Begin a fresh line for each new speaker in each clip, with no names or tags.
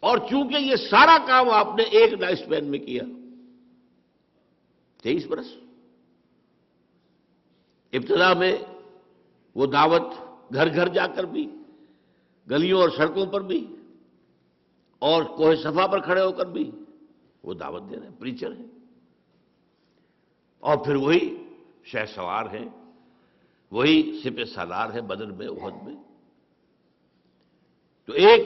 اور چونکہ یہ سارا کام آپ نے ایک لائف اسپین میں کیا، 23 برس، ابتدا میں وہ دعوت گھر گھر جا کر بھی، گلیوں اور سڑکوں پر بھی، اور کوہ صفا پر کھڑے ہو کر بھی وہ دعوت دے رہے ہیں، پریچر ہیں، اور پھر وہی شہ سوار ہیں، وہی سپہ سالار ہیں بدر میں، احد میں۔ تو ایک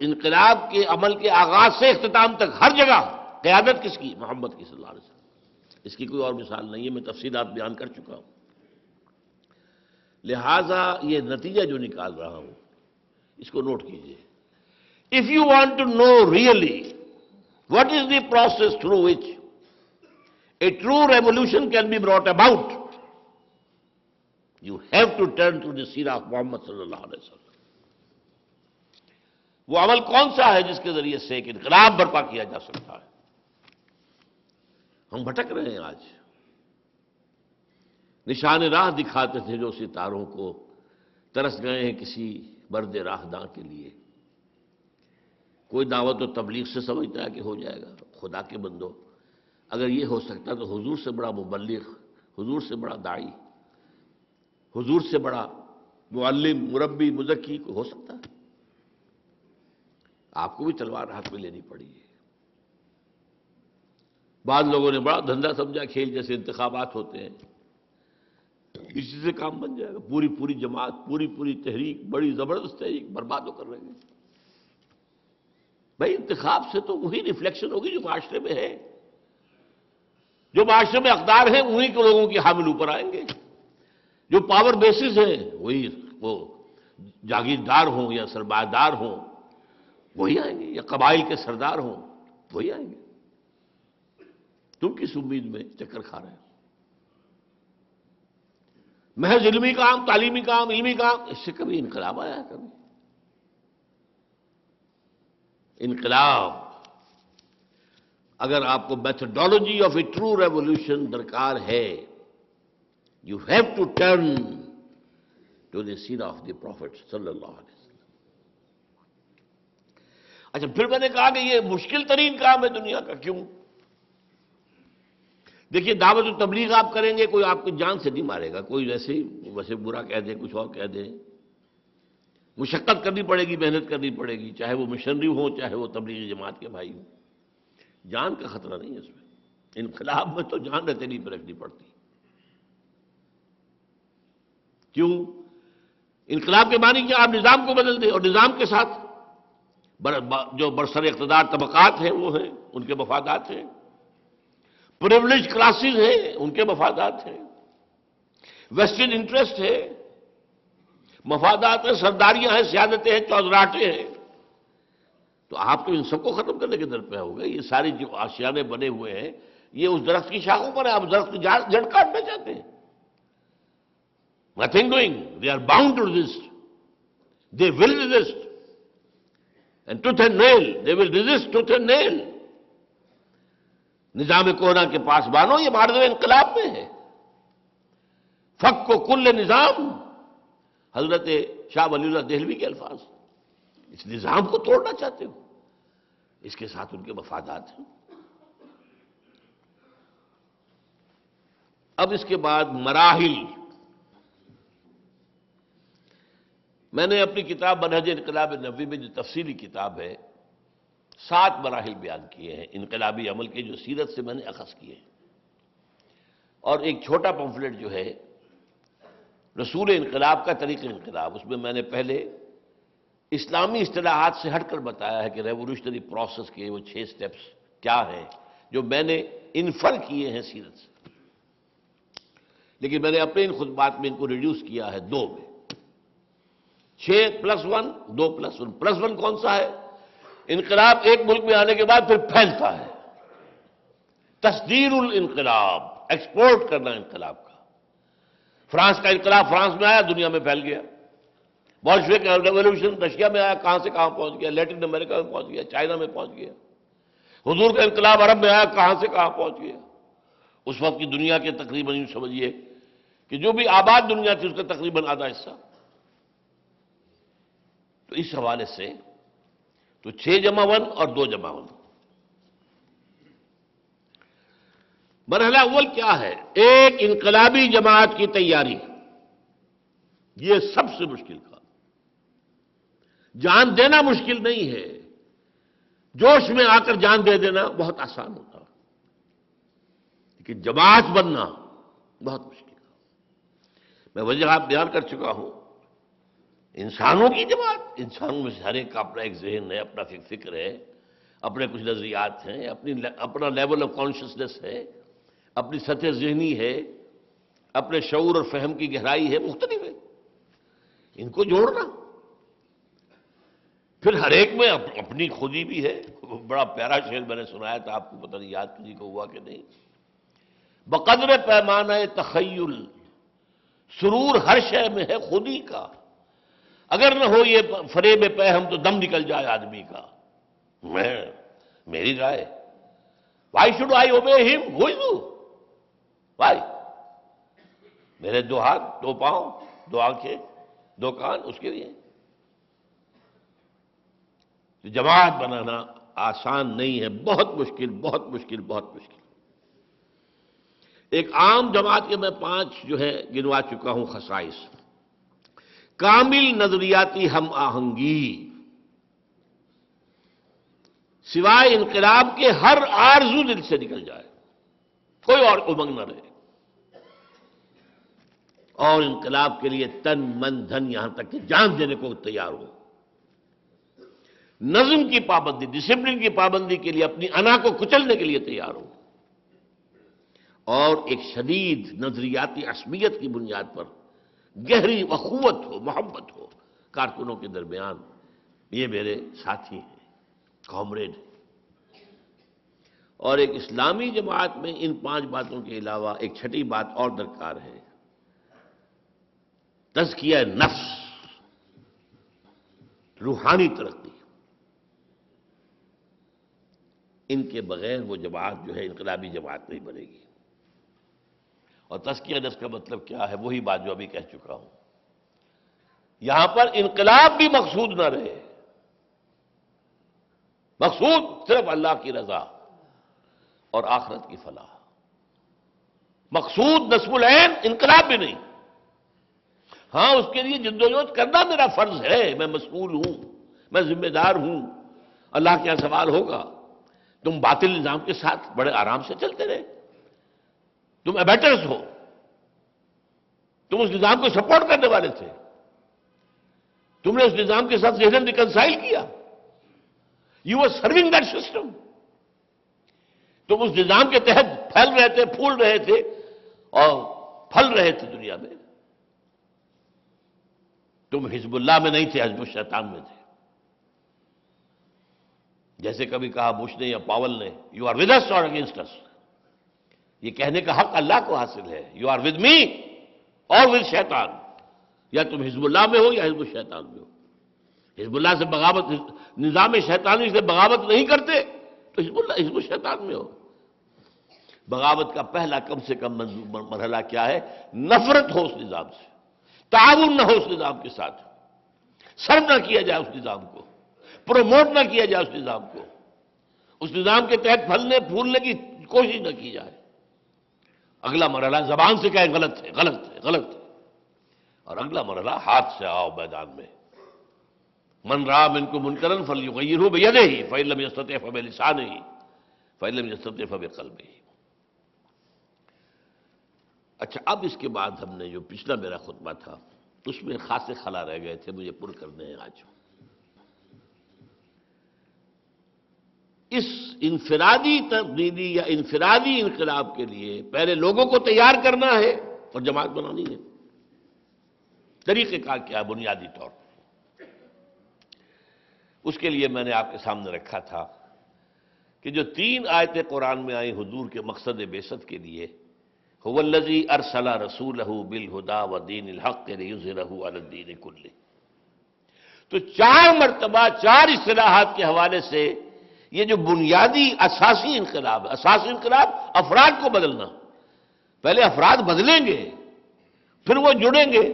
انقلاب کے عمل کے آغاز سے اختتام تک ہر جگہ قیادت کس کی؟ محمد کی صلی اللہ علیہ وسلم۔ اس کی کوئی اور مثال نہیں ہے، میں تفصیلات بیان کر چکا ہوں۔ لہذا یہ نتیجہ جو نکال رہا ہوں اس کو نوٹ کیجئے۔ If you want to know really what is the process through which a true revolution can be brought about, you have to turn to the seerah of Muhammad صلی اللہ علیہ وسلم۔ وہ عمل کون سا ہے جس کے ذریعے سے ایک انقلاب برپا کیا جا سکتا ہے؟ ہم بھٹک رہے ہیں آج۔ نشان راہ دکھاتے تھے جو ستاروں کو، ترس گئے ہیں کسی برد راہ داں کے لیے۔ کوئی دعوت و تبلیغ سے سمجھتا ہے کہ ہو جائے گا۔ خدا کے بندو، اگر یہ ہو سکتا تو حضور سے بڑا مبلغ، حضور سے بڑا داعی، حضور سے بڑا معلم، مربی، مزکی کو ہو سکتا ہے؟ آپ کو بھی تلوار ہاتھ میں لینی پڑی ہے۔ بعض لوگوں نے بڑا دھندا سمجھا، کھیل جیسے انتخابات ہوتے ہیں، اسی سے کام بن جائے گا۔ پوری جماعت، پوری تحریک، بڑی زبردست تحریک برباد ہو کر رہیں گے۔ بھائی انتخاب سے تو وہی ریفلیکشن ہوگی جو معاشرے میں ہے، جو معاشرے میں اقدار ہیں انہی کے لوگوں کی حامل اوپر آئیں گے، جو پاور بیسز ہیں وہی، وہ جاگیردار ہوں یا سرمایہ دار ہوں وہی آئیں گے، یا قبائل کے سردار ہوں وہی آئیں گے۔ تم کس امید میں چکر کھا رہے ہو؟ محض علمی کام، تعلیمی کام، علمی کام، اس سے کبھی انقلاب آیا ہے؟ کبھی انقلاب، اگر آپ کو methodology of a true revolution درکار ہے، you have to turn to the سیرہ آف دی پروفٹ صلی اللہ علیہ وسلم۔ اچھا، پھر میں نے کہا کہ یہ مشکل ترین کام ہے دنیا کا، کیوں؟ دیکھیے، دعوت و تبلیغ آپ کریں گے، کوئی آپ کی جان سے نہیں مارے گا، کوئی ویسے برا کہہ دے، کچھ اور کہہ دے، مشقت کرنی پڑے گی، محنت کرنی پڑے گی، چاہے وہ مشنری ہوں، چاہے وہ تبلیغی جماعت کے بھائی ہوں۔ جان کا خطرہ نہیں ہے اس میں۔ انقلاب میں تو جان ہتھیلی پہ رکھنی پڑتی۔ کیوں؟ انقلاب کے معنی کیا؟ آپ نظام کو بدل دیں، اور نظام کے ساتھ جو برسر اقتدار طبقات ہیں وہ ہیں، ان کے مفادات ہیں، پریولیج کلاسز ہیں ان کے مفادات ہیں، ویسٹڈ انٹرسٹ ہے، مفادات ہیں، سرداریاں ہیں، سیادتیں ہیں، چودراہٹیں ہیں۔ تو آپ تو ان سب کو ختم کرنے کے در پہ ہو گئے۔ یہ ساری جو آشیانے بنے ہوئے ہیں یہ اس درخت کی شاخوں پر ہیں، آپ درخت کی جڑ کاٹنا چاہتے ہیں۔ Nothing doing. They are bound to resist. They will resist. And tooth and nail. They will resist tooth and nail. نظام کوہنا کے پاس بانو یہ مارد انقلاب میں ہے۔ فک کو کل نظام، حضرت شاہ ولی اللہ دہلوی کے الفاظ۔ اس نظام کو توڑنا چاہتے ہو، اس کے ساتھ ان کے مفادات ہیں۔ اب اس کے بعد مراحل۔ میں نے اپنی کتاب منہج انقلاب نبوی میں جو تفصیلی کتاب ہے 7 مراحل بیان کیے ہیں انقلابی عمل کے، جو سیرت سے میں نے اخذ کیے ہیں، اور ایک چھوٹا پمفلٹ جو ہے رسول انقلاب کا طریق انقلاب، اس میں میں نے پہلے اسلامی اصطلاحات سے ہٹ کر بتایا ہے کہ ریولوشنری پروسیس کے وہ 6 سٹیپس کیا ہیں جو میں نے انفر کیے ہیں سیرت سے، لیکن میں نے اپنے ان خطبات میں ان کو ریڈیوس کیا ہے 2 میں۔ 6+1، 2+1۔ +1 کون سا ہے؟ انقلاب ایک ملک میں آنے کے بعد پھر پھیلتا ہے، تصدیر الانقلاب، ایکسپورٹ کرنا انقلاب کا۔ فرانس کا انقلاب فرانس میں آیا، دنیا میں پھیل گیا۔ بولشوک ریولوشن رشیا میں آیا، کہاں سے کہاں پہنچ گیا، لیٹن امریکہ میں پہنچ گیا، چائنا میں پہنچ گیا۔ حضور کا انقلاب عرب میں آیا، کہاں سے کہاں پہنچ گیا۔ اس وقت کی دنیا کے تقریباً یوں سمجھیے کہ جو بھی آباد دنیا تھی اس کا تقریباً آدھا حصہ۔ تو اس حوالے سے تو 6+1 اور 2+1۔ مرحلہ اول کیا ہے؟ ایک انقلابی جماعت کی تیاری، یہ سب سے مشکل کام۔ جان دینا مشکل نہیں ہے، جوش میں آ کر جان دے دینا بہت آسان ہوتا ہے، لیکن جماعت بننا بہت مشکل ہے۔ میں وجوہات بیان کر چکا ہوں۔ انسانوں کی جماعت، انسانوں میں سے ہر ایک کا اپنا ایک ذہن ہے، اپنا فکر ہے، اپنے کچھ نظریات ہیں، اپنا لیول آف کانشسنس ہے، اپنی سطح ذہنی ہے، اپنے شعور اور فہم کی گہرائی ہے، مختلف ہے۔ ان کو جوڑنا، پھر ہر ایک میں اپنی خودی بھی ہے۔ بڑا پیارا شعر میں نے سنایا تھا، آپ کو پتہ نہیں یاد کسی کو ہوا کہ نہیں۔ بقدر پیمانہ تخیل سرور ہر شے میں ہے خودی کا، اگر نہ ہو یہ فریب پہم تو دم نکل جائے آدمی کا۔ میری رائے، وائی شوڈ آئی اوبے ہم، ہو از وائی؟ میرے 2 ہاتھ 2 پاؤں 2 آنکھیں 2 کان اس کے لیے۔ جماعت بنانا آسان نہیں ہے، بہت مشکل، بہت مشکل، بہت مشکل۔ ایک عام جماعت کے میں 5 جو ہے گنوا چکا ہوں خصائص۔ کامل نظریاتی ہم آہنگی، سوائے انقلاب کے ہر آرزو دل سے نکل جائے، کوئی اور امنگ نہ رہے، اور انقلاب کے لیے تن من دھن یہاں تک کہ جان دینے کو تیار ہو۔ نظم کی پابندی، ڈسپلن کی پابندی کے لیے اپنی انا کو کچلنے کے لیے تیار ہو، اور ایک شدید نظریاتی عصبیت کی بنیاد پر گہری اخوت ہو، محبت ہو کارکنوں کے درمیان۔ یہ میرے ساتھی ہیں، کامریڈ ہیں۔ اور ایک اسلامی جماعت میں ان 5 باتوں کے علاوہ ایک چھٹی بات اور درکار ہے، تزکیہ نفس، روحانی ترقی۔ ان کے بغیر وہ جماعت جو ہے انقلابی جماعت نہیں بنے گی۔ اور تزکیہ نفس کا مطلب کیا ہے؟ وہی بات جو ابھی کہہ چکا ہوں۔ یہاں پر انقلاب بھی مقصود نہ رہے، مقصود صرف اللہ کی رضا اور آخرت کی فلاح۔ مقصود نصب العین، انقلاب بھی نہیں۔ ہاں، اس کے لیے جدوجہد کرنا میرا فرض ہے، میں مسئول ہوں، میں ذمہ دار ہوں، اللہ کے یہاں سوال ہوگا۔ تم باطل نظام کے ساتھ بڑے آرام سے چلتے رہے، تم ایبیٹرز ہو، تم اس نظام کو سپورٹ کرنے والے تھے، تم نے اس نظام کے ساتھ ذہناً ریکنسائل کیا، you are serving that system. تم اس نظام کے تحت پھیل رہے تھے، پھول رہے تھے اور پھل رہے تھے دنیا میں۔ تم حزب اللہ میں نہیں تھے، حزب الشیطان میں تھے۔ جیسے کبھی کہا بش نے یا پاول نے، یو آر ود اس اور اگینسٹ اس۔ یہ کہنے کا حق اللہ کو حاصل ہے، یو آر ود می اور ود شیطان۔ یا تم حزب اللہ میں ہو یا حزب الشیطان میں ہو۔ حزب اللہ سے بغاوت، نظام شیطانی سے بغاوت نہیں کرتے تو حزب الشیطان میں ہو۔ بغاوت کا پہلا کم سے کم مرحلہ کیا ہے؟ نفرت ہو اس نظام سے، تعاون نہ ہو اس نظام کے ساتھ، سرو نہ کیا جائے اس نظام کو، پروموٹ نہ کیا جائے اس نظام کو، اس نظام کے تحت پھلنے پھولنے کی کوشش نہ کی جائے۔ اگلا مرحلہ زبان سے کہیں غلط ہے، غلط ہے، غلط ہے، اور اگلا مرحلہ ہاتھ سے آؤ میدان میں۔ من رأى منکم منکرا فلیغیرہ بیدہ فإن لم یستطع فبلسانہ فإن لم یستطع فبقلبہ۔ اچھا، اب اس کے بعد ہم نے جو پچھلا میرا خطبہ تھا اس میں خاصے خلا رہ گئے تھے، مجھے پر کرنے ہیں آج۔ اس انفرادی تبدیلی یا انفرادی انقلاب کے لیے پہلے لوگوں کو تیار کرنا ہے اور جماعت بنانی ہے۔ طریقہ کار کیا ہے بنیادی طور پر؟ اس کے لیے میں نے آپ کے سامنے رکھا تھا کہ جو 3 آیتیں قرآن میں آئیں حضور کے مقصد بعثت کے لیے، هو الذی ارسل رسولہ بالہدی ودین الحق لیظہرہ علی الدین کلہ، تو 4 مرتبہ 4 اصطلاحات کے حوالے سے یہ جو بنیادی اساسی انقلاب ہے، اساسی انقلاب افراد کو بدلنا، پہلے افراد بدلیں گے، پھر وہ جڑیں گے،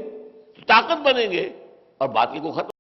طاقت بنیں گے اور باقی کو ختم